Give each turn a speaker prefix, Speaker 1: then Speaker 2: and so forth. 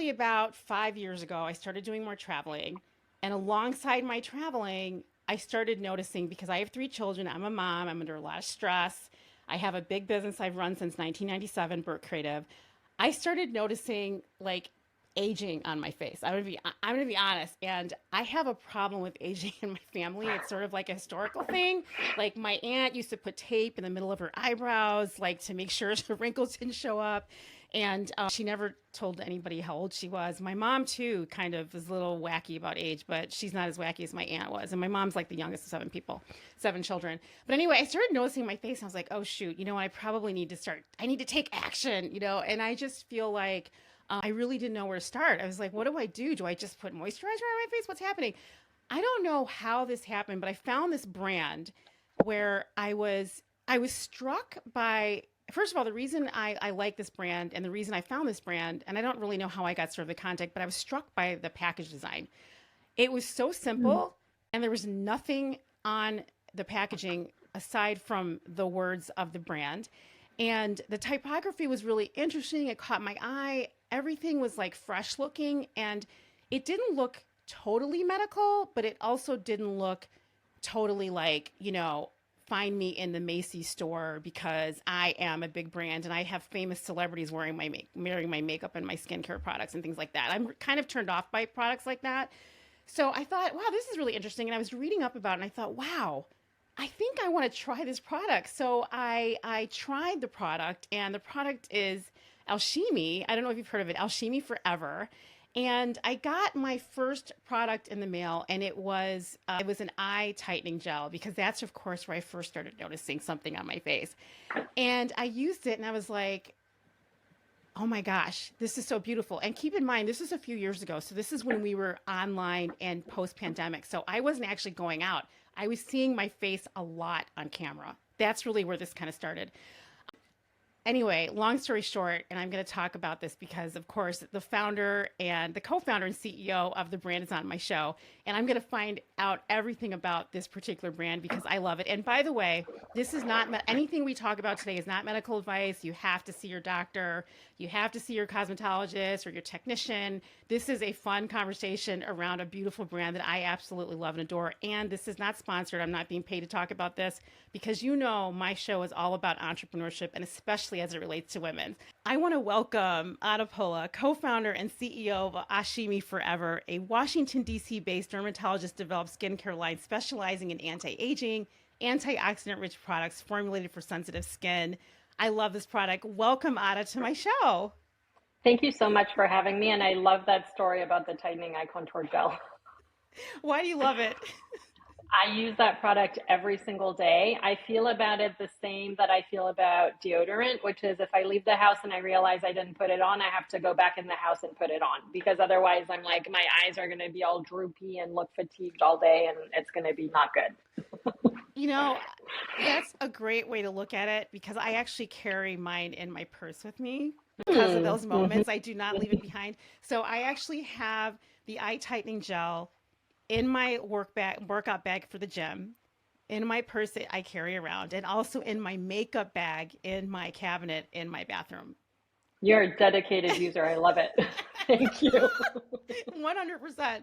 Speaker 1: probably about 5 years ago, I started doing more traveling. And alongside my traveling, I started noticing because I have three children, I'm a mom, I'm under a lot of stress. I have a big business I've run since 1997, Burt Creative. I started noticing like aging on my face. I'm gonna be honest, and I have a problem with aging in my family. It's sort of like a historical thing. Like my aunt used to put tape in the middle of her eyebrows, like to make sure the wrinkles didn't show up. And she never told anybody how old she was. My mom too, kind of was a little wacky about age, but she's not as wacky as my aunt was. And my mom's like the youngest of seven people, seven children. But anyway, I started noticing my face. And I was like, oh shoot, I probably need to start. I need to take action, And I just feel like I really didn't know where to start. I was like, what do I do? Do I just put moisturizer on my face? What's happening? I don't know how this happened, but I found this brand where I was struck by, first of all, the reason I like this brand and the reason I found this brand, and I don't really know how I got sort of the contact, but I was struck by the package design. It was so simple, and there was nothing on the packaging aside from the words of the brand. And the typography was really interesting. It caught my eye. Everything was like fresh looking, and it didn't look totally medical, but it also didn't look totally like, find me in the Macy's store because I am a big brand and I have famous celebrities wearing my makeup and my skincare products and things like that. I'm kind of turned off by products like that. So I thought, wow, this is really interesting. And I was reading up about it and I thought, wow, I think I want to try this product. So I tried the product, and the product is Alchemy. I don't know if you've heard of it, Alchemy Forever. And I got my first product in the mail, and it was an eye tightening gel because that's of course where I first started noticing something on my face. And I used it, and I was like, oh my gosh, this is so beautiful. And keep in mind, this is a few years ago. So this is when we were online and post pandemic. So I wasn't actually going out. I was seeing my face a lot on camera. That's really where this kind of started. Anyway, long story short, and I'm going to talk about this because, of course, the founder and the co-founder and CEO of the brand is on my show, and I'm going to find out everything about this particular brand because I love it. And by the way, this is not anything we talk about today is not medical advice. You have to see your doctor, you have to see your cosmetologist or your technician. This is a fun conversation around a beautiful brand that I absolutely love and adore. And this is not sponsored. I'm not being paid to talk about this because my show is all about entrepreneurship, and especially as it relates to women. I want to welcome Ada Pola, co-founder and CEO of Alchemy Forever, a Washington, D.C. based dermatologist-developed skincare line specializing in anti-aging, antioxidant-rich products formulated for sensitive skin. I love this product. Welcome, Ada, to my show.
Speaker 2: Thank you so much for having me. And I love that story about the tightening eye contour gel.
Speaker 1: Why do you love it?
Speaker 2: I use that product every single day. I feel about it the same that I feel about deodorant, which is if I leave the house and I realize I didn't put it on, I have to go back in the house and put it on because otherwise I'm like, my eyes are going to be all droopy and look fatigued all day and it's going to be not good.
Speaker 1: You know, that's a great way to look at it because I actually carry mine in my purse with me because of those
Speaker 2: Mm-hmm.
Speaker 1: moments. I do not leave it behind. So I actually have the eye tightening gel in my workout bag for the gym, in my purse that I carry around, and also in my makeup bag in my cabinet in my bathroom.
Speaker 2: You're a dedicated user. I love it. Thank you.
Speaker 1: 100%.